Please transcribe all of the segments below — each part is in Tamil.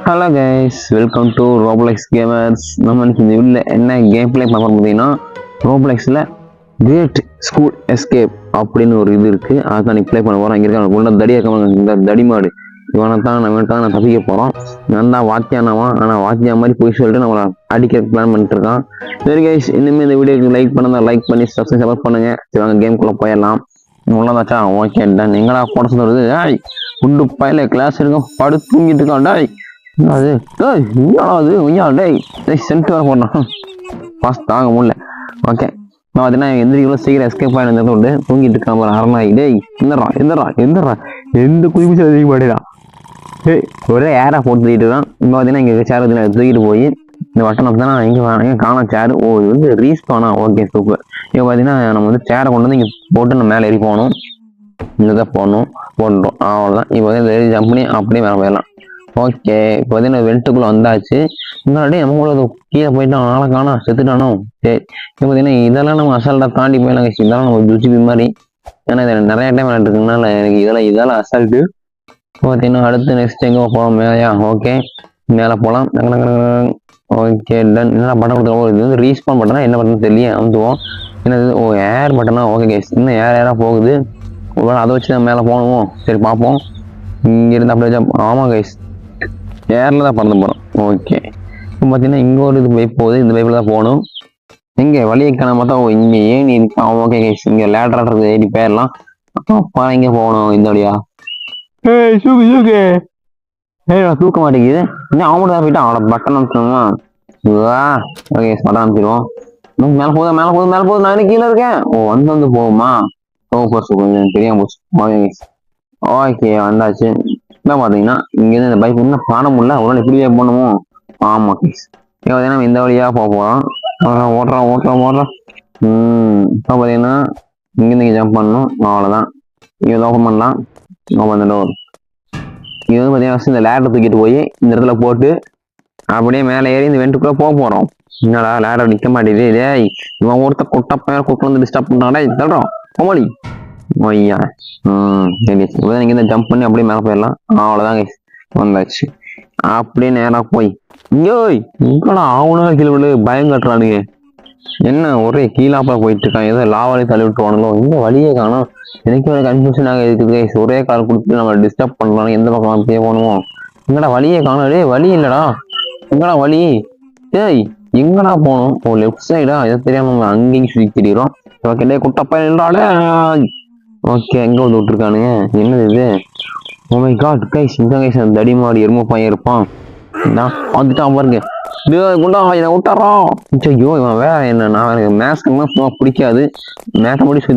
Hello guys, welcome to Roblox gamers. நம்ம இந்த வீடியோவில் என்ன கேம் பிளே பார்க்க பார்த்தீங்கன்னா, ரோப்ளெக்ஸில் கிரேட் ஸ்கூல் எஸ்கேப் அப்படின்னு ஒரு இது இருக்குது. அதான் நீ ப்ளே பண்ண போகிறோம். இங்கே இருக்க உள்ள தடி இருக்க இந்த தடிமாடு நான் தப்பிக்க போகிறோம். நான் தான் வாத்தியானவன், ஆனால் வாத்தியா மாதிரி போய் சொல்லிட்டு நம்மளை அடிக்க பிளான் பண்ணிட்டு இருக்கான். சரி கைஸ், இனிமேல் இந்த வீடியோக்கு லைக் பண்ணுங்க, லைக் பண்ணி சப்ஸ்கிரைப் பண்ணுங்க. சரி வாங்க கேம்குள்ளே போயிடலாம். உள்ளதாச்சா ஓகே டன். எங்கடா போட சொல்றது? ஆய் குண்டு பயில கிளாஸ் இருக்கும், படு தூங்கிட்டு இருக்கான். டாய் அது சென்ட் வர போடணும், பாஸ் தாங்க முடியல. ஓகே நான் பார்த்தீங்கன்னா எந்திரிக்கல சீக்கிரம் எஸ்கேப் ஆகிட்டு உண்டு. தூங்கிட்டு இருக்கான் பாரு அரணாய். டேய் எந்தரா எந்த குதிச்சு அதிக மாட்டேடா. ஏய் ஒரே ஏரா போட்டு தூக்கிட்டு இருக்கான். இப்போ பார்த்தீங்கன்னா இங்கே சேர் தூக்கிட்டு போய் இந்த வட்டம் தான் எங்கே காணும் சேர். ஓ இது வந்து ரீஸ்பானா. Okay super. இப்போ பார்த்தீங்கன்னா நம்ம வந்து சேரை கொண்டு வந்து இங்கே போட்டு நம்ம மேலே ஏறி போகணும். இங்கே தான் போடணும், போட்டுட்டோம். அவ்வளோதான். இப்போ வந்து ஏறி ஜம்ப் பண்ணி அப்படியே மேலே போயிடலாம். ஓகே இப்போ பார்த்தீங்கன்னா வெல்ட்டுக்குள்ளே வந்தாச்சு. முன்னாடி நம்ம கூட கீழே போயிட்டோம், ஆளை காணோம், செத்துட்டானோ. சரி இப்போ பார்த்தீங்கன்னா இதெல்லாம் நம்ம அசால்ட்டாக தாண்டி போயிடலாம். இதெல்லாம் நம்ம ஜுஜிபி மாதிரி, ஏன்னா இதில் நிறைய டைம் விளையாண்டுருக்கனால எனக்கு இதெல்லாம் அசால்ட்டு. பார்த்தீங்கன்னா அடுத்து நெக்ஸ்ட் எங்கே போகலாம்? மேலையா? ஓகே மேலே போகலாம். Okay done. என்ன பட்டன் கொடுத்துருவோம்? இது வந்து ரீஸ்பான் பட்டனா என்ன பட்டன் தெரியல, அமுத்துவோம். என்னது? ஓ ஏர் பட்டனா. ஓகே கேஸ், இன்னும் ஏராக போகுது. ஒருவேளை அதை வச்சு தான் மேலே போகணுமோ? சரி பார்ப்போம். இங்கேருந்து அப்படியே ஆமாம் கைஸ், ஏரில் தான் பறந்து போகிறோம். ஓகே இப்போ பார்த்தீங்கன்னா இங்கே ஒரு இது பைப் போகுது, இந்த பைப்பில் தான் போகணும். எங்கே வழியை காணாம பார்த்தா ஓ இங்கே ஏணி இருக்கா. ஓகே கைஸ், இங்கே லேட்டராக ஏறி போயிடலாம். அப்பா இங்கே போகணும் இந்த வழியா. ஏய் சூக்கு நான் தூக்க மாட்டேங்குது. இன்னும் அவன் தான் போயிட்டான். அவளை பட்டன் அனுப்பிச்சோமா? ஓகே பட்டன் அனுப்பிச்சிடுவோம். மேலே போகுது. நான் கீழே இருக்கேன். ஓ வந்து போகுமா? கொஞ்சம் தெரியாம போச்சு. ஓகே கைஸ், ஓகே வந்தாச்சு. என்ன பார்த்தீங்கன்னா இங்கேருந்து இந்த பைக் இன்னும் காண முடியல. ஒரு நாள் இப்படியே போகணுமோ? ஆமாம் கைஸ், இப்போ பார்த்தீங்கன்னா இந்த வழியாக போக போகிறோம். ஓட்டுறோம். இப்போ பார்த்தீங்கன்னா இங்கேருந்து இங்கே ஜம்ப் பண்ணணும். அவ்வளோதான். இங்கே ஓப்பன் பண்ணலாம். Open door. இது வந்து பார்த்தீங்கன்னா இந்த லேடரை தூக்கிட்டு போய் இந்த இடத்துல போட்டு அப்படியே மேலே ஏறி இந்த வெண்ட்டுக்குள்ளே போக போகிறோம். என்னடா லேடர் நிற்க மாட்டேங்குது. இதே இவன் ஒருத்தர் கொட்டப்பையார் கூப்பிட்டு வந்து டிஸ்டர்ப் பண்ணுறாடா. இது தள்ளுறோம் கோமாளி ஐயா. சரி இங்கே தான் ஜம்ப் பண்ணி அப்படியே மேலே போயிடலாம். அவ்வளோதான் கைஸ், வந்தாச்சு. அப்படியே நேராக போய் இங்கோய் இங்கடா ஆவணம் கீழே விடு பயம் கட்டுறானுங்க. என்ன ஒரே கீழாப்பா போயிட்டு இருக்கான். ஏதோ லாவாலே தள்ளி விட்டுருவானுங்களோ. இந்த வழியே காணும். எனக்கு ஒரு கன்ஃபியூஷனாக இருக்குது கைஸ். ஒரே கால் கொடுத்து நம்ம டிஸ்டர்ப் பண்ணலாம். எந்த பக்கம் அப்படியே போகணுமோ? எங்கடா வழியே காணும். டே வழி இல்லடா. எங்கடா வழி? ஏய் எங்கடா போகணும்? ஓ லெஃப்ட் சைடா? இதை தெரியாம நம்ம அங்கேயும் சுற்றி திரியிறோம். ஓகே டே குட்டப்பா இல்லடாடே. ஓகே எங்கே வந்து விட்டுருக்கானுங்க? என்னது இது? ஓ மை காட் கைஸ், இந்த கைஸ் அந்த தடி மாடி எருமை பையன் இருப்பான். நான் வந்துட்டான் பாருங்க. குண்டா என்னை விட்டாரான். ஐயோ இவன் வேற என்ன, நான் எனக்கு மேக்ஸ்லாம் சும்மா பிடிக்காது. மேத்தமெட்டிக்ஸ்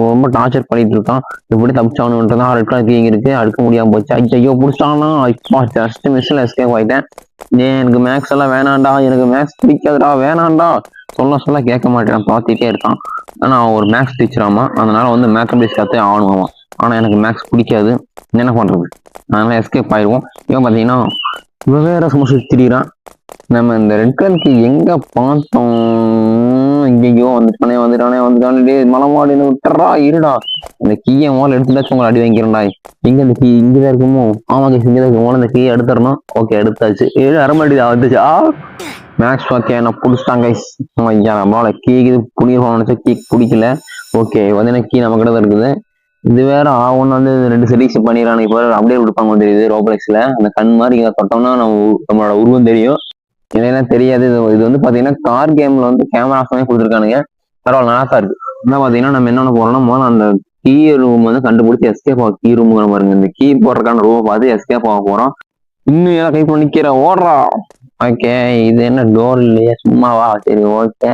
ரொம்ப டார்ச்சர் பண்ணிட்டு இருக்கான். இப்படி தப்பிச்சானுன்றது தான் ரெட் கலர் கீங்க இருக்கு, அடுக்க முடியாம போச்சு. ஐயோ பிடிச்சானா. இப்போ ஜஸ்ட் மிஸ்ல எஸ்கேப் ஆயிட்டேன். எனக்கு மேக்ஸ் எல்லாம் வேணாண்டா, எனக்கு மேக்ஸ் பிடிக்காதுடா, வேணாண்டா சொல்ல கேட்க மாட்டேன். பார்த்துட்டே இருக்கான். ஆனா அவன் ஒரு மேக்ஸ் டீச்சராமா, அதனால வந்து மேத்தமெட்டிக்ஸ் கற்றே ஆகணுமாமா. ஆனா எனக்கு மேக்ஸ் பிடிக்காது, என்ன பண்றது? அதனால எஸ்கேப் ஆயிடுவோம். இவன் பார்த்தீங்கன்னா வேற சும்மா சுத்திடுறான். நம்ம இந்த ரெட் கலருக்கு எங்க பார்த்தோம்? இங்கேயோ வந்துட்டானே மலமாடினு விட்டுறா. இருடா இந்த கீயை முதல்ல எடுத்துட்டாச்சும் உங்களை அடி வாங்கிறேன்டா. எங்க இந்த கீ இங்கதான் இருக்குமோ? ஆமாங்க இங்கதான் இருக்கும். இந்த கீயை எடுத்துடணும். ஓகே எடுத்தாச்சு. 7 அரைமணி தான் வந்துச்சு. மேக்ஸ் ஓகே நான் பிடிச்சிட்டாங்க கைஸ். ஐயா நம்மளால கீக்கு புடிக்க நினைச்சா கீக்கு பிடிக்கல. ஓகே வந்து கீ நம்ம கிட்ட தான் இருக்குது. இது வேற ஒன்று வந்து 2 செட்டிங்ஸ் பண்ணிடுறாங்க. இப்போ அப்டேட் கொடுப்பாங்க தெரியுது ரோப்ளெக்ஸ்ல. அந்த கண் மாதிரி இங்கே தொட்டோம்னா நம்மளோட உருவம் தெரியும். இதெல்லாம் தெரியாது. இது வந்து பாத்தீங்கன்னா கார் கேம்ல வந்து கேமரா ஆஃப் பண்ணி கொடுத்துருக்கானுங்க. பரவாயில்ல நல்லா தான் இருக்கு. என்ன பாத்தீங்கன்னா நம்ம என்ன போறோம்னா முதல்ல அந்த கீ ரூம் வந்து கண்டுபிடிச்சி எஸ்கேப் ஆகும். கீ ரூம் பாருங்க, இந்த கீ போடுறதுக்கான ரூமை பார்த்து எஸ்கேப் ஆக போறோம். இன்னும் எல்லாம் கை பண்ணி நிக்கிற ஓடுறா. ஓகே இது என்ன டோர் இல்லையா, சும்மாவா? சரி ஓகே.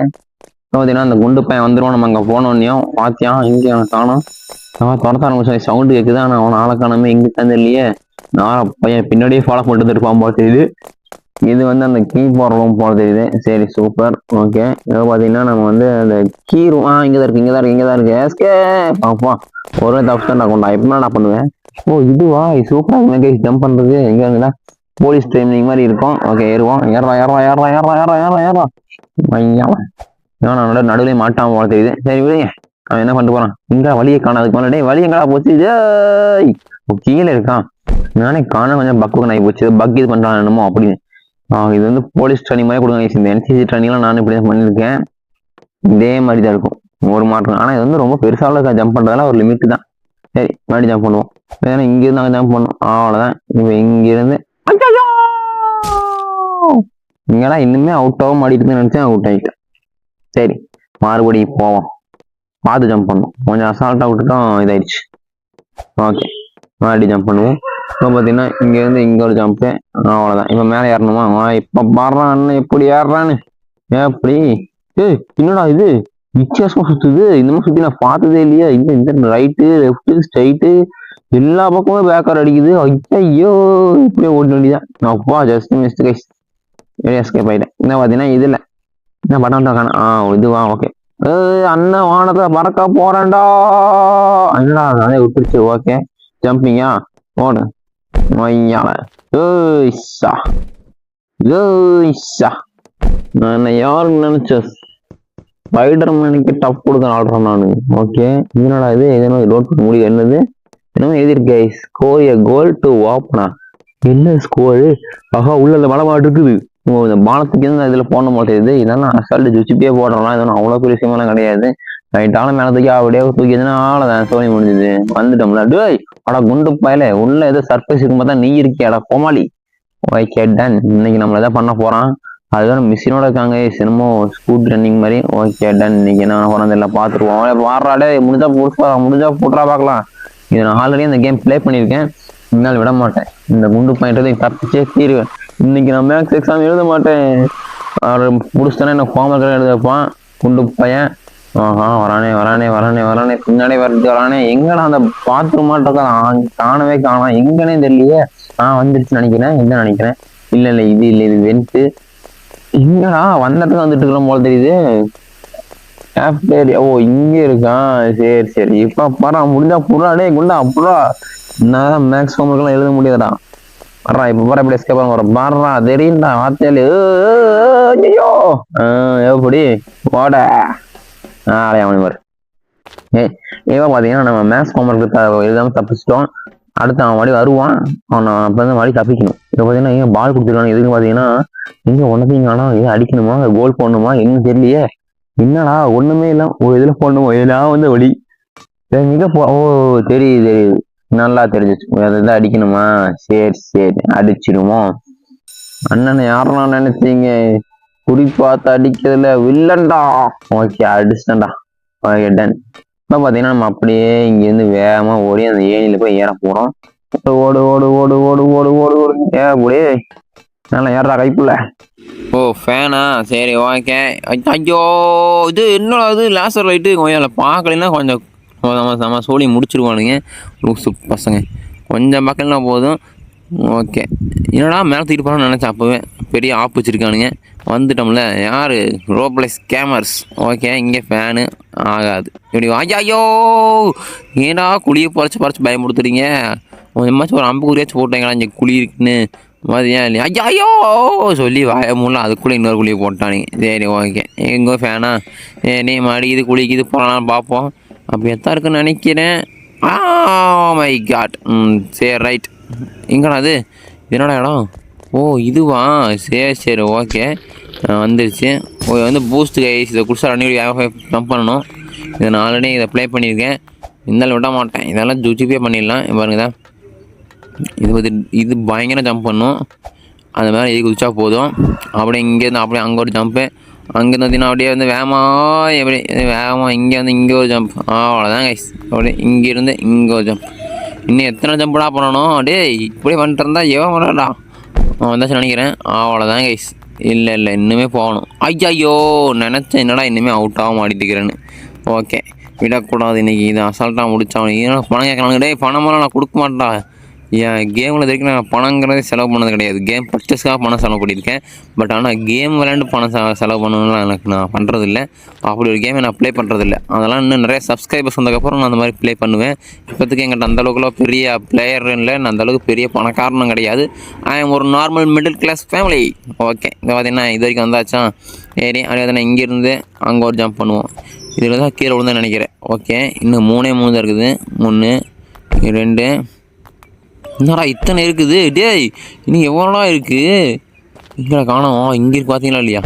பார்த்தீங்கன்னா அந்த குண்டு பையன் வந்துடும். நம்ம அங்கே போனோன்னையும் வாத்தியான் இங்கே அவனை காணும். துரத்த ஆரம்பிச்சா சவுண்டு கேட்குது. ஆனால் அவனை ஆளை காணாம எங்கே தந்தில்லையே. நான் பையன் பின்னாடியே ஃபாலோ பண்ணிட்டு இருப்பான் போல தெரியுது. இது வந்து அந்த கீ போடுற ரூம் போல தெரியுது. சரி சூப்பர். ஓகே இப்போ பார்த்தீங்கன்னா நம்ம வந்து அந்த கீ ரூம் இங்கே தான் இருக்கு. எஸ்கே பாப்பா ஒரே தப்பு தான் நான் கொண்டா. எப்படின்னா நான் பண்ணுவேன். ஓ இதுவா சூப்பராக இங்கே ஜம்ப் பண்ணுறது. எங்கே இருந்துடா போலீஸ் ட்ரைனிங் மாதிரி இருக்கும். ஓகே ஏறுவோம். ஏறா ஐயா நான் நடுவில் மாட்டாம போல தெரியுது. சரி விடுங்க, அவன் என்ன பண்ணிட்டு போறான். இங்க வழியை காணாதுக்கு மேலே வழி எங்கடா போச்சு? கீழே இருக்கான். நானே காண கொஞ்சம் பக்கு ஆகி போச்சு, பக் இது பண்ணுறாங்க என்னமோ அப்படின்னு. இது வந்து போலீஸ் ட்ரைனிங் மாதிரி கொடுங்க. இந்த என்சிசி ட்ரைனிங்லாம் நான் இப்படி தான் பண்ணியிருக்கேன். இதே மாதிரி தான் இருக்கும், ஒரு மாற்றம். ஆனால் இது வந்து ரொம்ப பெருசாக இருக்கா, ஜம்ப் பண்ணுறதுலாம் ஒரு லிமிட் தான். சரி மறுபடியும் ஜம்ப் பண்ணுவோம். ஏன்னா இங்கேருந்து அங்கே ஜம்ப் பண்ணும், அவ்வளோதான். இப்போ இங்கேருந்து இங்கெல்லாம் இன்னுமே அவுட் ஆக மாட்டிட்டு நினச்சேன், அவுட் ஆகிட்டேன். சரி மறுபடியும் போவோம், பார்த்து ஜம்ப் பண்ணணும். கொஞ்சம் அசால்ட்டாக விட்டுட்டோம், இதாயிடுச்சு. ஓகே மறுபடியும் ஜம்ப் பண்ணுவோம். இப்போ பார்த்தீங்கன்னா இங்கேருந்து இங்கே ஒரு ஜம்ப்பு, அவ்வளோதான். இப்போ மேலே ஏறணுமா? இப்போ பாடுறான் அண்ணன் எப்படி ஏறுறான்னு. எப்படி என்னடா இது வித்தியாசமாக சுற்றுது, இந்த மாதிரி சுற்றி நான் பார்த்ததே இல்லையா? இந்த ரைட்டு லெஃப்ட்டு ஸ்ட்ரைட்டு எல்லா பக்கமும் பேக்கர் அடிக்குது. ஐயோ இப்படியே ஓட்ட வேண்டியதான். அப்பா ஜஸ்ட் மிஸ்ட் கைஸ், எஸ்கேப் ஆகிட்டேன். என்ன பார்த்தீங்கன்னா இதில் என்ன பட்டன் காணும். இதுவா? ஓகே. அண்ணன் வானத்தை பறக்க போறேன்டா. என்னடா அதே விட்டுருச்சு. ஓகே ஜம்பிங்கா ஓடு. நான் யாருன்னு நினைச்ச ஸ்பைடர் மேனுக்கு டப் கொடுக்க ஆடுறேன் நான். ஓகே என்னடா இது? எதனா லோட் பண்ண முடியும். என்னது என்னமோ எழுதியிருக்கேன், ஸ்கோர் எ கோல் டு வாப்னா. என்ன ஸ்கோரு? ஆஹா உள்ள மலை மாட்டு இருக்குது. இந்த பானத்துக்கு இதில் போட மாட்டேங்குது. இதெல்லாம் அசால்ட்டு ஜுச்சிப்பே போடுறோம்னா இதெல்லாம் அவ்வளோ பெரிய விஷயமெல்லாம் கிடையாது. ரைட்டான மேலே தூக்கி அப்படியே தூக்கிதுன்னா ஆளதான் சோனி முடிஞ்சுது. வந்துட்டோம்ல. டேய் அடா குண்டு பயல, உள்ள ஏதோ சர்ப்ரைஸ் இருக்கும் பார்த்தா நீ இருக்கியாடா கோமாளி. Okay done. இன்னைக்கு நம்மள எதாவது பண்ண போறான். அதுதான் மிஷினோட இருக்காங்க, சினிமோ ஸ்கூட் ரன்னிங் மாதிரி. Okay done. இன்னைக்கு என்ன போறது இல்லை பார்த்துருவோம். வாடுறாடே முடிஞ்சா போட்டுறா பார்க்கலாம். இது நான் ஆல்ரெடி அந்த கேம் பிளே பண்ணியிருக்கேன், இன்னால் விட மாட்டேன். இந்த குண்டு பாயிண்ட் தப்பிச்சே தீருவேன். இன்னைக்கு நான் மேக்ஸ் எக்ஸாம் எழுத மாட்டேன். அவர் முடிச்சுட்டானே என்ன ஹோம்ஒர்க் எழுத வைப்பான் குண்டு பையன். வரானே பின்னாடி வரானே. எங்கடா அந்த பாத்ரூம் மாட்டேன் காணவே காணாம், எங்கன்னே தெரியலையே. வந்துருச்சு நினைக்கிறேன், என்ன நினைக்கிறேன். இல்ல இது வென்ட்டு. எங்கடா வந்ததுக்கு வந்துட்டு இருக்கிறோம் போல தெரியுது. ஓ இங்கே இருக்கான். சரி இப்ப பாரா முடிஞ்சா புறாடே குண்டா புறா. நான் மேக்ஸ் ஹோம்ஒர்க்லாம் எழுத முடியாதுடா. வர்றா இப்ப பாரு எப்படி எஸ்கேப் ஆக பாடுறா தெரியும்டா வார்த்தையாலு. ஐயோ எப்படி போட அவனி பாரு. ஏவா பாத்தீங்கன்னா நம்ம மேக்ஸ் ஹோம்ஒர்க் எழுதாம தப்பிச்சிட்டோம். அடுத்து அவன் மறுபடி வருவான், அவன் அப்ப வந்து மறுபடி தப்பிக்கணும். இப்ப பாத்தீங்கன்னா ஏன் பால் கொடுத்துருக்காங்க எதுக்கு பாத்தீங்கன்னா எங்க ஒன்னத்தையும் ஆனா எது அடிக்கணுமா கோல் போடணுமா என்ன தெரியலையே. என்னடா ஒண்ணுமே இல்ல, ஒரு இதுல போடணுமோ இதெல்லாம் வந்து ஒளி மிக ஓ தெரியுது நல்லா தெரிஞ்சிச்சு. அதுதான் அடிக்கணுமா? சரி அடிச்சிடுவோம். அண்ணனை யாரெல்லாம் நினைச்சீங்க? குறி பார்த்து அடிக்கிறதுல வில்லன்டா. ஓகே அடிச்சிட்டா. Okay done. இப்போ பார்த்தீங்கன்னா நம்ம அப்படியே இங்கேருந்து வேகமாக ஓடி அந்த ஏணியில் போய் ஏற போகிறோம். ஓடு அப்படியே நல்லா ஏறா கைப்புள்ள. ஓ ஃபேனா? சரி ஓகே. ஐயோ இது என்னடா இது லேசர் லைட்டு கொஞ்சம் பார்க்கலன்னா கொஞ்சம் நம்ம சோழி முடிச்சிருவானுங்க லூசு பசங்க. கொஞ்சம் பார்க்கலன்னா போதும். ஓகே என்னடா மேலே தூக்கிட்டு போகிறான்னு நினச்சேன். அப்போவே பெரிய ஆப் வச்சுருக்கானுங்க. வந்துட்டோம்ல. யார்? ரோப்ளெஸ் கேமர்ஸ். ஓகே இங்கே ஃபேனு ஆகாது. இப்படி ஐயோ ஏடா குழியை பறிச்சு பயமுடுத்துறீங்க. கொஞ்சமாச்சும் ஒரு அம்புக்குறியாச்சும் போட்டாங்களா இங்கே குழி இருக்குன்னு மாதிரியா இல்லையா? ஐயோ சொல்லி வாய மூலம் அதுக்குள்ளே இன்னொரு குழியை போட்டானுங்க. சரி ஓகே எங்கோ ஃபேனா நீ மாடி இது குழிக்கு இது போகலாம் பார்ப்போம். அப்படி எத்தான் இருக்குன்னு நினைக்கிறேன். My god. சரி ரைட். எங்கடா அது? என்னடா இடம்? ஓ இதுவா? சரி ஓகே வந்துருச்சு. வந்து பூஸ்ட் கைஸ் இதை குடிச்சா ரெண்டு ஜம்ப் பண்ணணும். இதை நான் ஆல்ரெடி இதை ப்ளே பண்ணியிருக்கேன், இருந்தாலும் விட மாட்டேன். இதெல்லாம் ஜூச்சிப்பே பண்ணிடலாம். பாருங்க இது பயங்கர ஜம்ப் பண்ணும். அந்த மாதிரி இது குதிச்சா போதும். அப்படியே இங்கேருந்து அப்படியே அங்கே ஒரு ஜம்ப்பு, அங்கேருந்து பார்த்தீங்கன்னா அப்படியே வந்து வேகமாக இங்கே வந்து இங்கே ஒரு ஜம்ப். அவ்வளோதான் கைஸ். அப்படியே இங்கேருந்து இங்கே ஒரு ஜம்ப். இன்னும் எத்தனை ஜம்ப்டா பண்ணணும்? அப்படியே இப்படி பண்ணிட்டு இருந்தா எவன் பண்ணடா வந்தாச்சு நினைக்கிறேன். அவ்வளோதான் கைஸ். இல்லை இன்னுமே போகணும். ஐயோ நினச்சேன் என்னடா இன்னுமே அவுட்டாக மாட்டிட்டுக்கிறேன்னு. ஓகே விடக்கூடாது இன்றைக்கி. இது அசால்ட்டாக முடிச்சாகணும். ஏன்னா பணம் கேட்கலாங்க. டே பணமெல்லாம் நான் கொடுக்க மாட்டேன்டா. என் கேமில் வரைக்கும் நான் பணங்கிறதே செலவு பண்ணது கிடையாது. கேம் பர்ச்சேஸ்க்காக பணம் செலவு பண்ணியிருக்கேன். பட் ஆனால் கேம் விளையாண்டு பணம் செலவு பண்ணணும்லாம் எனக்கு நான் பண்ணுறதில்ல. அப்படி ஒரு கேமை நான் ப்ளே பண்ணுறதில்ல. அதெல்லாம் இன்னும் நிறைய சப்ஸ்கிரைபர்ஸ் வந்ததுக்கப்புறம் நான் அந்த மாதிரி ப்ளே பண்ணுவேன். இப்போதைக்கு எங்கிட்ட அந்தளவுக்குலாம் பெரிய பிளேயர் இல்லை, நான் அந்தளவுக்கு பெரிய பணக்காரனும் கிடையாது. ஒரு normal middle class family. Okay இங்கே பார்த்தீங்கன்னா இது வரைக்கும் வந்தாச்சா? சரி அப்படி நான் இங்கேருந்து அங்கே ஒரு ஜம்ப் பண்ணுவோம். இதில் தான் கீழே விழுந்தேன்னு நினைக்கிறேன். ஓகே இன்னும் 3 தான் இருக்குது. 1 2 என்னடா இத்தனை இருக்குது டேய், இன்னும் எவ்வளோடா இருக்குது? இங்கே காணோம். இங்கே இருக்கு பார்த்தீங்களா இல்லையா?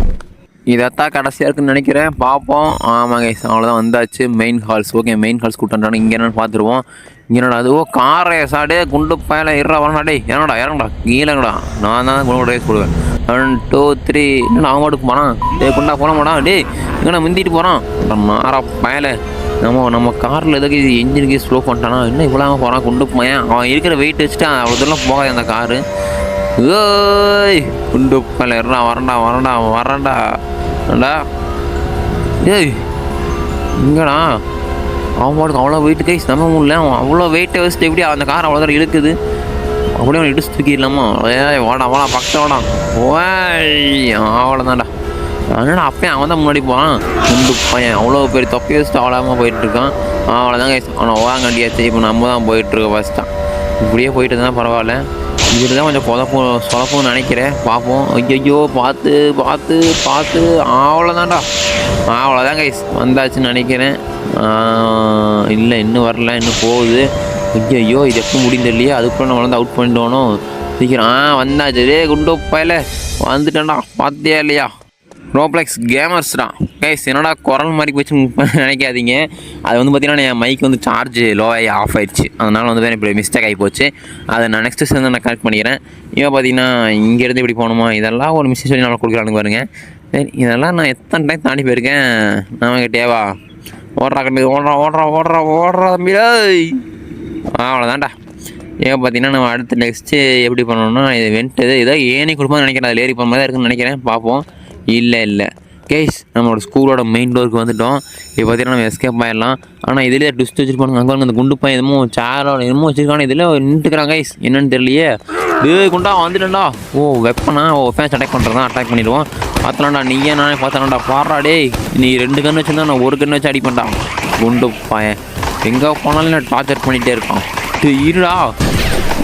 இதைத்தான் கடைசியாக இருக்குன்னு நினைக்கிறேன். பார்ப்போம். ஆமாங்க, அவ்வளோதான் வந்தாச்சு main halls. Okay, main halls கூட்டாண்டானு இங்கே என்னென்னு பார்த்துருவோம். இங்கே என்னடா அது? ஓ, கார் ரேஸாடே, குண்டு பயல இருறா வரடா. டே இறங்கடா கீழேங்கடா. நான் தான் குண்டு ரேஸ் போடுவேன். 1 2 3. என்னடா அவன் மாட்டுக்கு போகிறான்? டே குண்டா போன மாடா. டே இங்கே முந்திட்டு போகிறான். மாறா பயல. நம்ம காரில் எதுக்கு இன்ஜினுக்கு ஸ்லோ பண்ணிட்டானா? இன்னும் இவ்வளோ போகிறான் குண்டு பையன். அவன் இருக்கிற வெயிட் வச்சுட்டு அவ்வளோ தூரம் போகாது அந்த காரு. ஏய் குண்டு பையல இருறா வரண்டா அண்டா. டேய் இங்கடா அவன் பாட்டுக்கு அவ்வளோ வெயிட் கைஸ் நம்ம முடியல. அவன் அவ்வளோ வெயிட்டை வச்சுட்டு எப்படி அந்த கார் அவ்வளோ தூரம் இழுக்குது? அப்படியே அவன் இடிச்சு தூக்கிடலாமா? வாடா பக்கத்தில் வாடா. ஓய் அவ்வளோதான்டா. அதனால் அப்பயும் அவன் தான் முன்னாடி போகிறான். குண்டு பையன் அவ்வளோ பெரிய தொப்பி வச்சுட்டு அவ்வளோமா போயிட்டுருக்கான். அவ்வளோதான் கைஸ், அவனை ஓவாங்கண்டியாச்சு. இப்போ நம்ம தான் போயிட்டுருக்கோம் ஃபஸ்ட்டான். இப்படியே போயிட்டு இருந்தால் பரவாயில்ல. இப்படி தான் கொஞ்சம் சொதப்பும்னு நினைக்கிறேன். பார்ப்போம். ஐயோ பார்த்து அவ்வளோதான்டா. அவ்வளோதான் கைஸ், வந்தாச்சுன்னு நினைக்கிறேன். இல்லை இன்னும் வரல, இன்னும் போகுது. ஐயோ இது எப்போ முடிந்து இல்லையா? அதுக்குள்ளே நம்ம வந்து அவுட் பண்ணிட்டோணும். சீக்கிரம் வந்தாச்சு. ரே குண்டு பையல வந்துட்டேன்டா. பார்த்தியா இல்லையா? ரோப்ளெக்ஸ் கேமர்ஸ் தான் கைஸ். என்னடா குரல் மாதிரி போச்சு நினைக்காதீங்க. அது வந்து பார்த்தீங்கன்னா என் மைக் வந்து சார்ஜ் லோவாகி ஆஃப் ஆயிடுச்சு. அதனால் வந்து இப்படி மிஸ்டேக் ஆகி போச்சு. அதை நான் நெக்ஸ்ட்டு சேர்ந்து நான் கனெக்ட் பண்ணிக்கிறேன். இப்போ பார்த்தீங்கன்னா இங்கேருந்து இப்படி போகணுமா? இதெல்லாம் ஒரு மிஸ்டேக் சொல்லி நம்ம கொடுக்குறாங்க பாருங்க. சரி, இதெல்லாம் நான் எத்தனை டைம் தாண்டி போயிருக்கேன். நம்ம கிட்டேவா ஓடுறா கண்டு ஓடுறா தம்பிடா. அவ்வளோதான்டா. ஏன் பார்த்தீங்கன்னா நம்ம அடுத்து நெக்ஸ்ட்டு எப்படி பண்ணணும்னா, இது வென்ட்டு ஏதோ ஏனி கொடுப்போம்னு நினைக்கிறேன். அது ஏறி போகிற மாதிரி தான் இருக்குன்னு நினைக்கிறேன். பார்ப்போம். இல்லை கேஸ், நம்மளோட ஸ்கூலோட மெயின் டோருக்கு வந்துவிட்டோம். இப்போ பார்த்தீங்கன்னா நம்ம எஸ்கேப் ஆகிடலாம். ஆனால் இதிலே ட்விஸ்ட் வச்சுருப்பாங்க. அங்கே அந்த குண்டு பையன் என்னமோ சேரோட என்னமோ வச்சுருக்காங்க. இதில் நின்றுக்கிறாங்க கைஸ். என்னென்னு தெரியலையே. குண்டா வந்துட்டேன்டா. ஓ வெப்பனா? ஓ ஃபேன்ஸ் அட்டாக் பண்ணுறதா? அட்டாக் பண்ணிடுவோம். பார்த்தலாம்டா. நீயே நானே பார்த்தலாம்டா. பாடுறா டே, நீ 2 கன்று வச்சுருந்தா நான் 1 கன்று வச்சு அடிப்பேன்டா. குண்டு பையன் எங்கே போனாலும் நான் டார்ச்சர் பண்ணிகிட்டே இருக்கான். இருடா.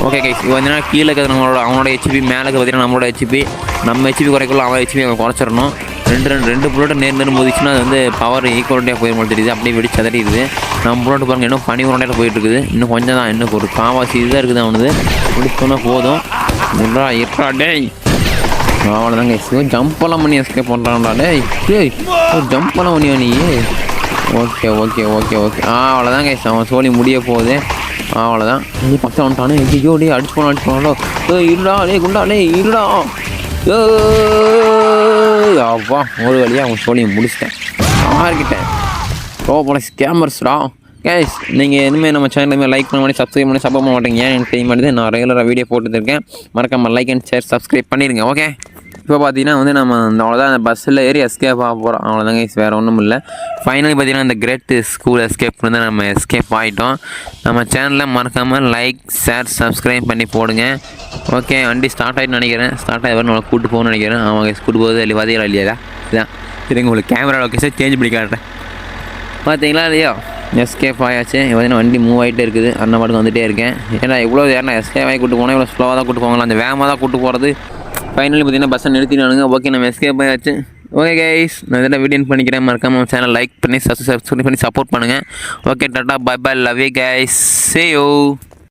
ஓகே கைஸ், இப்போ வந்து கீழே இருக்கிறது அவனோட ஹெச்பி, மேலே பார்த்தீங்கன்னா நம்மளோட ஹெச்பி. நம்ம ஹெச்பி குறைக்குள்ள அவன் ஹெச்பி அவன் குறைச்சிடணும். ரெண்டு புல்லோட நேர்ந்து மோதிச்சுன்னா அது வந்து பவர் ஈக்குவலிட்டியாக போய் தெரியுது. அப்படியே வெடிச்சு சதறிடுது. நம்ம புல்லோட்டு பாருங்கள், இன்னும் 12 உருண்டையில் போயிட்டுருக்குது. இன்னும் கொஞ்சம் தான், இன்னும் ஒரு காவாசி இதுதான் இருக்குது அவனுது. முடிச்சோன்னா போதும். இருடா டேய். அவ்வளோதான் கைஸ். ஜம்பெல்லாம் பண்ணி எஸ்கேப் பண்ணுறான்டா. டேய் ஜம்பெல்லாம் பண்ணியா நீ? ஓகே அவ்வளோதான் கைஸ், அவன் சோழி முடிய போகுது. அவ்வளோதான். நீ பக்கம் வந்துட்டானே. ஐயோ டே அடிச்சு போனாலோ. இருடா டே குண்டா டே இருடா. அப்பா ஒரு வழியாக அவன் சோழியை முடிச்சிட்டேன். யார்கிட்டேன் ரோப்ளெக்ஸ் கேமர்ஸ்டா. கைஸ், நீங்கள் இனிமேல் நம்ம சேனல் லைக் பண்ணி சப்ஸ்கிரைப் பண்ணி சப்போர்ட் பண்ண மாட்டேங்க. ஏன் எனக்கு தெரிய மாட்டேது. நான் ரெகுலராக வீடியோ போட்டுருக்கேன். மறக்காமல் லைக் அண்ட் ஷேர் சப்ஸ்கிரைப் பண்ணிடுங்க. ஓகே, இப்போ பார்த்தீங்கன்னா வந்து நம்ம அவ்வளோதான் அந்த பஸ்ஸில் ஏறி எஸ்கேப் ஆக போகிறோம். அவ்வளோதாங்க கைஸ், வேறு ஒன்றும் இல்லை. ஃபைனலி பார்த்தீங்கன்னா இந்த கிரேட் ஸ்கூல் எஸ்கேப் வந்து நம்ம எஸ்கேப் ஆகிட்டோம். நம்ம சேனலில் மறக்காமல் லைக் ஷேர் சப்ஸ்கிரைப் பண்ணி போடுங்க. ஓகே, வண்டி ஸ்டார்ட் ஆகிட்டு நினைக்கிறேன். ஸ்டார்ட் ஆகி நம்மளை கூப்பிட்டு போகணும்னு நினைக்கிறேன். அவங்க கூப்பிட்டு போகுது இல்லை பார்த்தீங்களா இல்லையா? இதுதான் சரிங்க. உங்களுக்கு கேமரா லொக்கேஷன் சேஞ்ச் பண்ணி காட்டுறேன். பார்த்தீங்களா இல்லையா? எஸ்கேப் ஆயாச்சு. பார்த்தீங்கன்னா வண்டி மூவ் ஆகிட்டே இருக்குது. அந்த பாட்டுக்கு வந்துகிட்டே இருக்கேன். ஏன்னா இவ்வளோ யாருன்னா எஸ்கேப் ஆகி கூப்பிட்டு போனால் இவ்வளோ ஸ்லோவாக தான் கூப்பிட்டு போவாங்களா? அந்த வேகமாக தான் கூப்பிட்டு போகிறது. ஃபைனலி பார்த்தீங்கன்னா பஸ்ஸை நிறுத்தினானுங்க. ஓகே, நம்ம எஸ்கேப் ஆயாச்சு. ஓகே கைஸ், நான் இதெல்லாம் வீடியோ பண்ணிக்கிறேன். மறக்காமல் சேனல் லைக் பண்ணி சப்ஸ்கிரைப் பண்ணி சப்போர்ட் பண்ணுங்கள். Okay, tata bye bye, love you guys, see you.